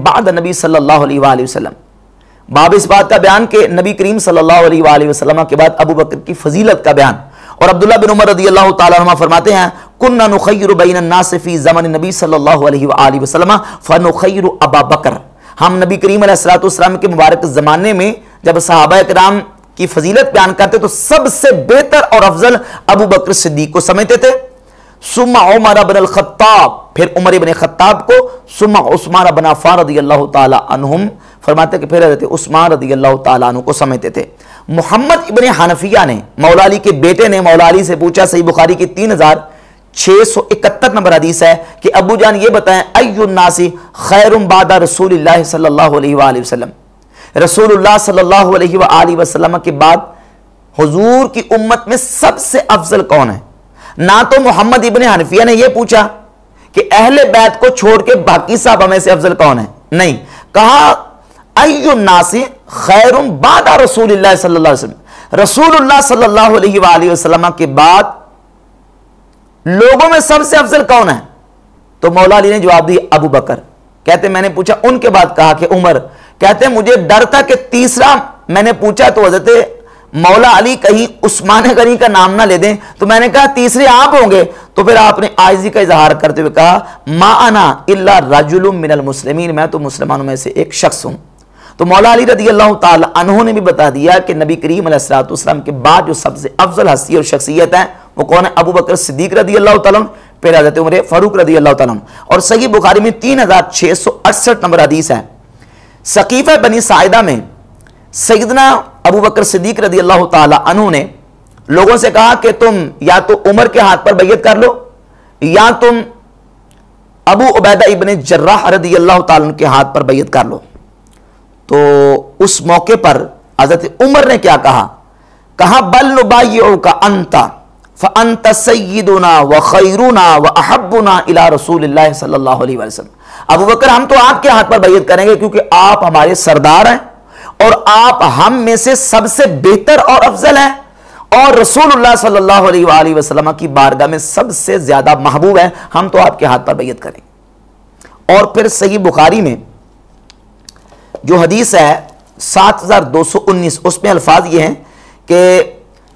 बाद नबी सल्लल्लाहु अलैहि वसल्लम। बाब इस बात का बयान कि नबी करीम सल्लल्लाहु अलैहि वसल्लम के बाद अबू बकर की फजीलत का बयान। और अब्दुल्ला बिन उमर रदी अल्लाह ताला अन्हुमा फरमाते हैं, कुन्ना नुखय्यिरु बैन नास फी ज़मन नबी सल्लल्लाहु अलैहि वसल्लम फनुखय्यिरु अबा बकर। हम नबी करीम अलैहिस्सलाम के मुबारक ज़माने में जब सहाबा किराम की फजीलत बयान करते तो सबसे बेहतर और अफजल अबू बकर सिद्दीक को समझते थे। सुम्मा उमर इब्न अल-खत्ताब, फिर उमर इब्न खत्ताब को, सुम्मा उस्मान इब्न अफ़्फ़ान रज़ियल्लाहु ताला अन्हुम, फरमाते कि फिर हज़रत उस्मान रज़ियल्लाहु ताला अन्हु को समझते थे। मोहम्मद इब्न हनफिया ने, मौला अली के बेटे ने मौला अली से पूछा, सही बुखारी की 3671 नंबर हदीस है कि अब्बू जान ये बताएं, अय्युन नासी खैरुम बादा रसूलिल्लाह सल्लल्लाहु अलैहि वसल्लम, रसूलुल्लाह सल्लल्लाहु अलैहि वसल्लम के बाद हुजूर की उम्मत में सबसे अफजल कौन है। ना तो मोहम्मद इब्न हनफिया ने यह पूछा कि अहले बैत को छोड़ के बाकी साहबा में से अफजल कौन है, नहीं, कहा अय्युन नासी खैरुम बादा रसूलिल्लाह सल्लल्लाहु अलैहि वसल्लम, रसूलुल्लाह सल्लल्लाहु अलैहि वसल्लम के बाद लोगों में सबसे अफजल कौन है। तो मौला अली ने जवाब दिया अबू बकर। कहते मैंने पूछा उनके बाद, कहा कि उमर। कहते मुझे डर था कि तीसरा मैंने पूछा तो हज़रत मौला अली कहीं उस्मान गनी का नाम ना ले दें, तो मैंने कहा तीसरे आप होंगे। तो फिर आपने आजिज़ी का इजहार करते हुए कहा, मा अना इल्ला रजुलुम मिनल मुस्लिमीन, मैं तो मुसलमानों में से एक शख्स हूं। तो मौला अली रज़ी अल्लाह ताला अन्हु ने भी बता दिया कि नबी करीम अलैहिस्सलातु वस्सलाम के बाद जो सबसे अफजल हस्ती और शख्सियत है वो कौन है, अबू बकर सिद्दीक रज़ी अल्लाह ताला, फिर हज़रत उमर फारूक रज़ी अल्लाह ताला। और सही बुखारी में 3668 नंबर हदीस है। सकीफ़ा बनी साइदा में सैयदना अबू बकर सिद्दीक रज़ी अल्लाह ताला अन्हु ने लोगों से कहा कि तुम या तो उमर के हाथ पर बैयत कर लो या तुम अबू उबैदा इब्न जर्राह रज़ी अल्लाह ताला के हाथ पर बैयत कर लो। तो उस मौके पर हज़रत उमर ने क्या कहा, कहा बल नुबाय्युका अंता फ़अंत सय्यिदुना व खैरुना व अहब्बुना इला रसूलिल्लाह सल्लल्लाहु अलैहि वसल्लम। अबू बकर हम तो आपके हाथ पर बैयत करेंगे क्योंकि आप हमारे सरदार हैं और आप हम में से सबसे बेहतर और अफजल हैं और रसूलुल्लाह सल्लल्लाहु अलैहि वसल्लम की बारगाह में सबसे ज्यादा महबूब है, हम तो आपके हाथ पर बैयत करेंगे। और फिर सही बुखारी में जो हदीस है 7219 उसमें अल्फाज ये हैं कि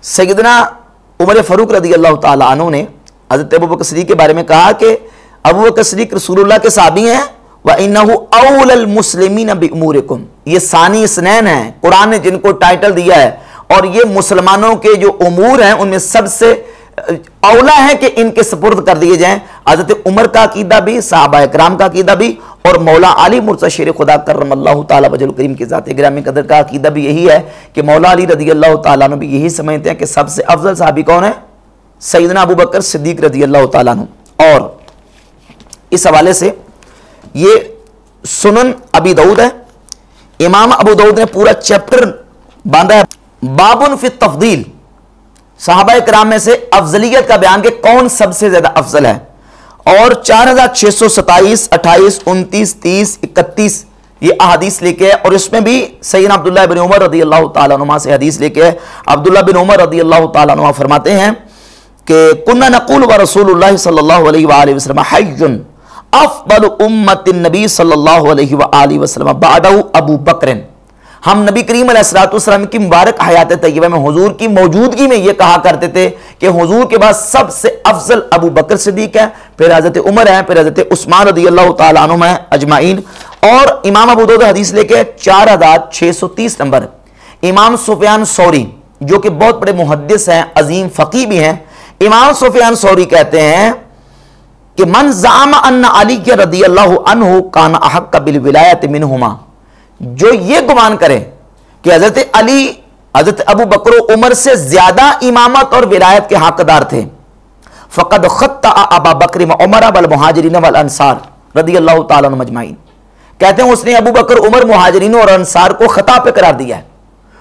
सैयदना उमर फारूक रज़ी अल्लाह ताला अन्हु ने हज़रत अबू बकर सिद्दीक़ के बारे में कहा कि अबू बकर सिद्दीक़ रसूलुल्लाह के साहबी हैं, व इन्नहु औलल मुस्लिमीन बिउमूरिकुम, ये सानी इसनैन है, कुरान ने जिनको टाइटल दिया है, और ये मुसलमानों के जो उमूर हैं उनमें सबसे औला है कि इनके सुपुर्द कर दिए जाएं। हज़रत उमर का अकीदा भी, सहाबा इकराम का अकीदा भी, और मौला अली मुर्तज़ा शेर खुदा करमल्लाहु ताला वजहुल करीम की ज़ात गिरामी कदर का अकीदा भी यही है कि मौला अली रज़ी अल्लाह ताला अन्हु भी यही समझते हैं कि सबसे अफजल सहाबी कौन है, सैयदना अबू बकर सिद्दीक रज़ी अल्लाह ताला अन्हु। और इस हवाले से ये सुनन अबी दाऊद है, इमाम अबू दाऊद ने पूरा चैप्टर बांधा है, बाबुन फी तफदील, सहाबा किराम में से अफजलियत का बयान कि कौन सबसे ज्यादा अफजल है। और 4627, 28, 29, 30, 31 ये अहादीस लेके है, और इसमें भी सैयदना अब्दुल्लाह बिन उमर रज़ी अल्लाह ताला अन्हुमा से हदीस लेके है। अब्दुल्लाह बिन उमर रज़ी अल्लाह ताला अन्हुमा फरमाते हैं कि कुन्ना नक़ूल व रसूलुल्लाह सल्लल्लाहु अलैहि वसल्लम हय्युन अफ़दलु उम्मतिन नबी सल्लल्लाहु अलैहि वसल्लम बअदहु अबू बकर। हम नबी करीम अलैहिस्सलातु वस्सलाम की मुबारक हयात तय्यबा में हुजूर की मौजूदगी में यह कहा करते थे कि हुजूर के बाद सबसे अफजल अबू बकर सिद्दीक है, फिर हज़रत उमर है, फिर हज़रत उस्मान रज़ी अल्लाह ताला अन्हुम है अजमाइन। और इमाम अबू दाऊद हदीस लेके 4630 नंबर, इमाम सुफियान सौरी जो कि बहुत बड़े मुहद्दिस हैं, अजीम फकीह भी हैं, इमाम सुफियान सौरी कहते हैं कि मन ज़ामा अन्ना अली के रदियल्लाहु अन्हु काना अहक्का बिल विलायत मिनहुमा, जो ये गुमान करे कि हजरत अली हजरत अबू बकर उमर से ज्यादा इमामत और विलायत के हकदार थे, फ़क़द ख़त्ता अबा बकर व उमर वल मुहाजिरीन वल अंसार रदियल्लाहु ताला अन्हुम अजमाइन, कहते हैं उसने अबू बकर उमर मुहाजिरीन और अंसार को खता पे करार दिया है,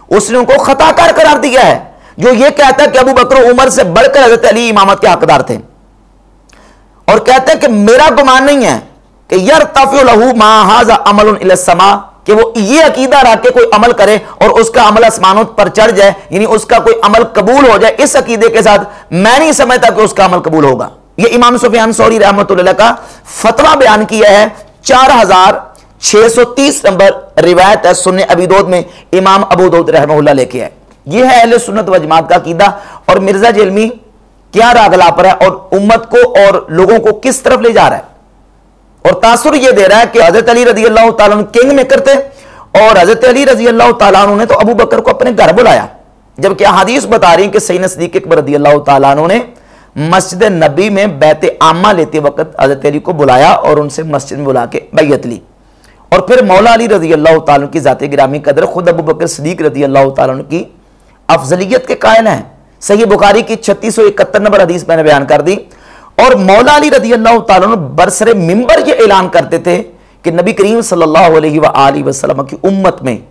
उसने उनको खताकार करार दिया है जो ये कहता है कि अबू बकर उमर से बढ़कर हजरत अली इमामत के हकदार थे। और कहते हैं कि मेरा गुमान नहीं है कि यरतफ़िउ लहू मा हाज़ा अमलुन इला समा, कि वो ये अकीदा रख के कोई अमल करे और उसका अमल आसमानों पर चढ़ जाए, यानी उसका कोई अमल कबूल हो जाए, इस अकीदे के साथ मैं नहीं समझता कि उसका अमल कबूल होगा। ये इमाम सुफियान सौरी रहमतुल्लाह का फतवा बयान किया है, 4630 नंबर रिवायत है सुन्ने अबी दाऊद में, इमाम अबू दाऊद रहमहुल्लाह लेके है। यह है अहले सुन्नत व जमात का अकीदा। और मिर्जा जेलमी क्या रागला पर है और उम्मत को और लोगों को किस तरफ ले जा रहा है, और तासुर यह दे रहा है कि हजरत अली रज़ियल्लाहु ताला अन्हु किंग मेकर थे और हजरत अली रज़ियल्लाहु ताला अन्हु ने तो अबू बकर को अपने घर बुलाया, जबकि हदीस बता रही है कि सैयदना सिद्दीक़ अकबर रज़ियल्लाहु ताला अन्हु ने मस्जिद नबी में बैत आमा लेते वक्त हजरत अली को बुलाया और उनसे मस्जिद में बुला के बैयत ली। और फिर मौला अली रज़ियल्लाहु ताला अन्हु की ज़ात गिरामी कदर खुद अबू बकर सिद्दीक़ रज़ियल्लाहु ताला अन्हु की अफजलियत के कायल हैं। सही बुखारी की 3671 नंबर हदीस मैंने बयान कर दी। और मौला अली रज़ियल्लाहु ताला अन्हु बरसरे मिंबर ये ऐलान करते थे कि नबी करीम सल्लल्लाहु अलैहि वसल्लम की उम्मत में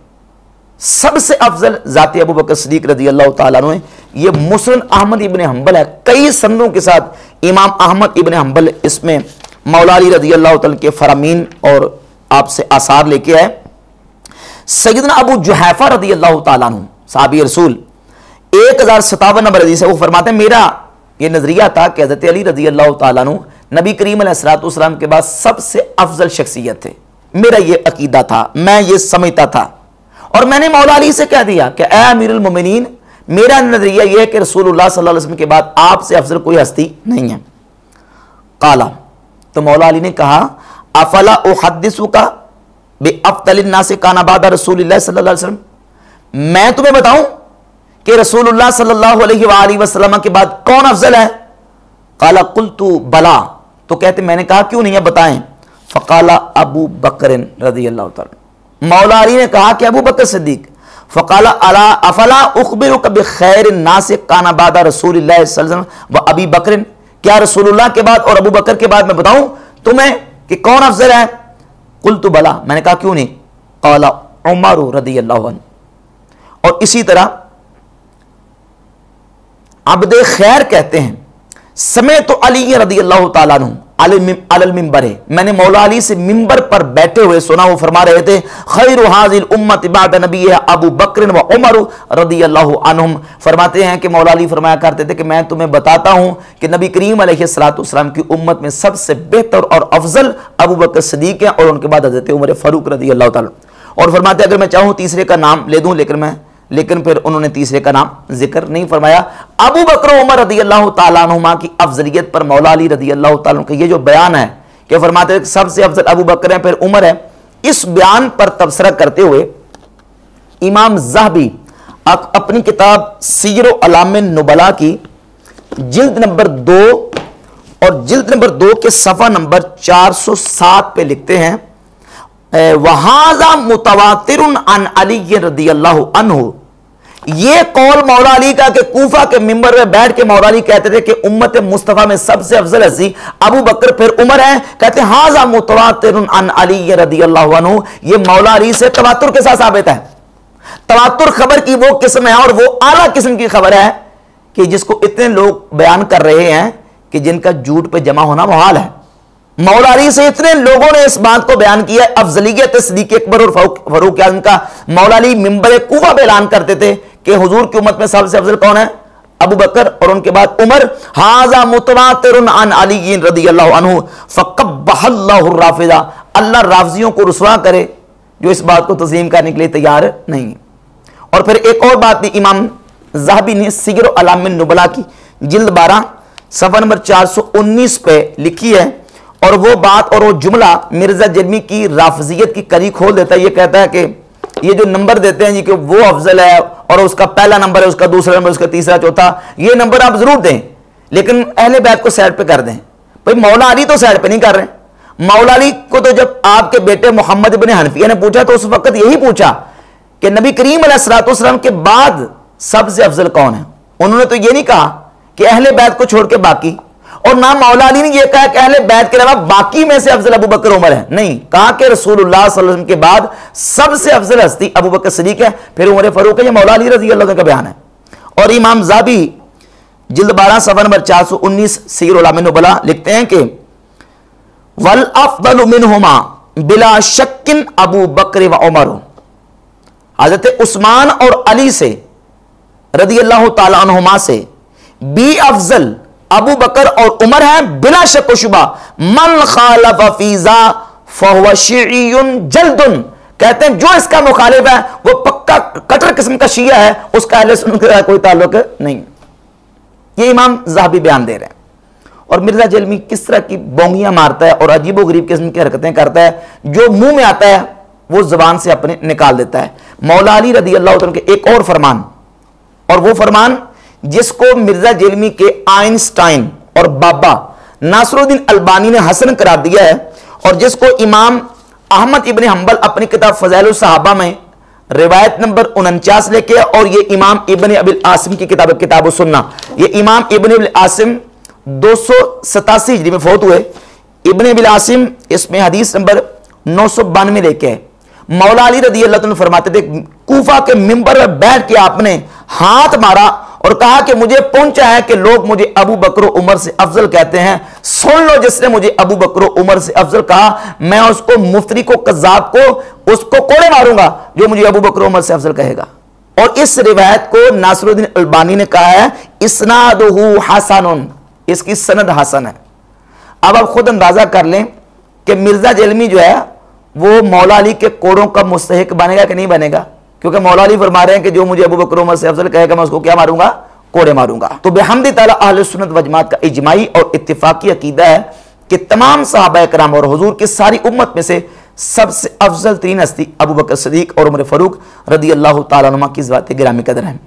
सबसे अफजल जाते अबू बकर सिद्दीक़ रज़ियल्लाहु ताला अन्हु है। ये मुस्नद अहमद इब्न हंबल है, कई संदों के साथ इमाम अहमद इब्न हंबल इसमें मौला अली रज़ियल्लाहु ताला के फरामीन और आपसे आसार लेके आए। सैयदना अबू जुहैफा रज़ियल्लाहु ताला अन्हु साहबी रसूल 1057 नंबर हदीस है, वो फरमाते हैं मेरा ये नजरिया था कि हज़रत अली रज़ियल्लाहु ताला अन्हु नबी करीम अलैहिस्सलातु वस्सलाम के बाद सबसे अफजल शख्सियत थे। मेरा ये अकीदा था, मैं ये समझता था और मैंने मौला अली से कह दिया कि ए अमीरुल मोमिनीन, मेरा नजरिया यह है कि रसूलुल्लाह सल्लल्लाहु अलैहि वसल्लम के बाद आपसे अफजल कोई हस्ती नहीं है। काला, तो मौला अली ने कहा अफला उहद्दिसुका बि अफदलिन नास काना बादा रसूलिल्लाह सल्लल्लाहु अलैहि वसल्लम, मैं तुम्हें बताऊं कि रसूलुल्लाह सल्लल्लाहु अलैहि वसल्लम के बाद कौन अफजल है। काला कुल्तु बला, तो कहते मैंने कहा क्यों नहीं है बताएं। फ़काला अबू बकर रज़ियल्लाहु ताला, मौला अली ने कहा कि अबू बकर सिद्दीक। फ़काला अला अफला उखबिरुका बिखैरिन नास काना बादा रसूलिल्लाह सल्लल्लाहु अलैहि वसल्लम व अबी बकर, क्या रसूलुल्लाह के बाद और अबू बकर के बाद मैं बताऊं तुम्हें कि कौन अफजल है। कुल्तु बला, मैंने कहा क्यों नहीं। काला उमर रज़ियल्लाहु अन्हु, और इसी तरह अब्दे खैर कहते हैं समय तो अली रज़ियल्लाहु ताला अन्हु अलल मिंबर है, मैंने मौला अली से मिंबर पर बैठे हुए सुना, वो फरमा रहे थे खैरु हाज़िल उम्मत बाद नबीहा अबू बकर व उमर रज़ियल्लाहु अन्हुम। फरमाते हैं कि मौला अली फरमाया करते थे कि मैं तुम्हें बताता हूं कि नबी करीम अलैहिस्सलातु वस्सलाम की उम्मत में सबसे बेहतर और अफजल अबू बकर सिद्दीक हैं और उनके बाद हज़रत उमर फारूक रज़ियल्लाहु ताला। और फरमाते अगर मैं चाहूं तीसरे का नाम ले दूं, लेकिन फिर उन्होंने तीसरे का नाम जिक्र नहीं फरमाया। अबू बकर उमर रज़ियल्लाहु ताला अन्हुमा की अफजलियत पर मौला अली रज़ियल्लाहु ताला अन्हु का ये जो बयान है कि फरमाते हैं सबसे अफजल अबू बकर है फिर उमर है, इस बयान पर तबसरा करते हुए इमाम ज़हबी अपनी किताब सीर अलाम नुबला की जिल्द नंबर 2 और जिल्द नंबर 2 के सफ़ा नंबर 407 पे लिखते हैं वहाज़ा मुतवातिरुन अन अली रज़ियल्लाहु अन्हु, ये कौल मौला अली का कि कूफा के मिंबर में बैठ के मौला अली कहते थे कि उम्मत मुस्तफा में सबसे अफजल हस्ती अबू बकर फिर उमर है, कहते हैं हाज़ा मुतवातिरुन अन अली रज़ियल्लाहु अन्हु, ये मौला अली से तवातुर के साथ साबित है। तवातुर खबर की वो किस्म है और वो आला किस्म की खबर है कि जिसको इतने लोग बयान कर रहे हैं कि जिनका झूठ पे जमा होना मुहाल है। मौला अली से इतने लोगों ने इस बात को बयान किया, अफजलियत सिद्दीक़ अकबर और फारूक आज़म का। मौला अली मिंबर कूफा पे ऐलान करते थे कि हुजूर की उम्मत में सबसे अफजल कौन है, अबू बकर और उनके बाद उमर। हाज़ा मुतवातिरुन अन अली रज़ियल्लाहु अन्हु फ़क़ब्बहल्लाहु राफ़िज़ा, अल्लाह राफ़िज़ियों को रुसवा करे जो इस बात को तस्लीम करने के लिए तैयार नहीं। और फिर एक और बात भी इमाम ज़हबी ने सीर अलाम नुबला की जिल्द 12 सफ़ा नंबर 419 पे लिखी है और वो बात और वो जुमला मिर्जा जलमी की राफजियत की कली खोल देता है। ये कहता है कि ये जो नंबर देते हैं जी कि वो अफजल है और उसका पहला नंबर है, उसका दूसरा नंबर, उसका तीसरा, चौथा, ये नंबर आप जरूर दें, लेकिन अहले बैत को साइड पे कर दें। भाई मौला अली तो साइड पे नहीं कर रहे। मौला अली को तो जब आपके बेटे मोहम्मद इब्ने हनफिया ने पूछा तो उस वक्त यही पूछा कि नबी करीम अलैहिस्सलाम के बाद सबसे अफजल कौन है। उन्होंने तो ये नहीं कहा कि अहले बैत को छोड़ के बाकी, और ना मौला अली ने यह कहा कि अहले बैत के अलावा बाकी में से अफजल अबू बकर उमर है। नहीं, कहा कि रसूलुल्लाह सल्लल्लाहु अलैहि वसल्लम के बाद सबसे अफजल हस्ती अबू बकर सिद्दीक है, फिर उमर फारूक है। यह मौला अली रजी अल्लाह का बयान है। और इमाम ज़ाबी जिल्द 12 सफ़ा नंबर 419 सीर उलाम नुबला लिखते हैं कि वल अफदलु मिनहुमा बिला शक्किन अबू बकर व उमर, हजरत उस्मान और अली से रदी अल्लाह तआला अन्हुमा से बी अफजल अबू बकर और उमर है बिला शक व शुबा। मन खालफ फीजा फहुव शिय्युन जल्दुन, कहते हैं जो इसका मुखालिफ है वो पक्का कटर किस्म का शिया है, उसका अहले सुन्नत के साथ कोई ताल्लुक नहीं। ये इमाम ज़हाबी बयान दे रहे हैं। और मिर्जा जलमी किस तरह की बोंगियां मारता है और अजीबो गरीब किस्म की हरकतें करता है, जो मुंह में आता है वो जबान से अपने निकाल देता है। मौला अली रदी अल्लाह तआला के एक और फरमान, और वो फरमान जिसको मिर्जा जलमी के आइंस्टाइन और बाबा नासरुद्दीन अलबानी ने हसन करार दिया है, और जिसको इमाम अहमद इब्ने हंबल अपनी किताब फज़ाइलुस सहाबा में रिवायत नंबर 49 लेके, और ये इमाम इब्ने अबिल आसिम की किताब किताबुस सुन्ना, ये इमाम इब्ने अबिल आसिम 287 हिजरी में फौत हुए। इब्ने अबिल आसिम इसमें हदीस नंबर 992 लेके है। मौला अली रदी अल्लाह तआला फरमाते थे, कूफा के मिंबर पर बैठ के आपने हाथ मारा और कहा कि मुझे पहुंचा है कि लोग मुझे अबू बकर उमर से अफजल कहते हैं। सुन लो, जिसने मुझे अबू बकर उमर से अफजल कहा, मैं उसको मुफ्तरी को, कज़्ज़ाब को, उसको कोड़े मारूंगा जो मुझे अबू बकर उमर से अफजल कहेगा। और इस रिवायत को नासरुद्दीन अलबानी ने कहा है इस्नादुहु हसनुन, इसकी सनद हसन है। अब आप खुद अंदाजा कर लें कि मिर्जा जलमी जो है वो मौला अली के कोड़ों का मुस्तहिक बनेगा कि नहीं बनेगा, क्योंकि मौला अली फरमा रहे हैं कि जो मुझे अबू बकर उमर से अफजल कहेगा मैं उसको क्या मारूंगा, कोड़े मारूंगा। तो बेहम्दि ताला अहले सुन्नत व जमात का इजमाई और इत्तिफाकी अकीदा है कि तमाम सहाबा कराम और हुजूर की सारी उम्मत में से सबसे अफजल तरीन हस्ती अबू बकर सिद्दीक और उमर फारूक रदी अल्लाह तआला अन्हुमा की ज़ात गिरामी कदर है।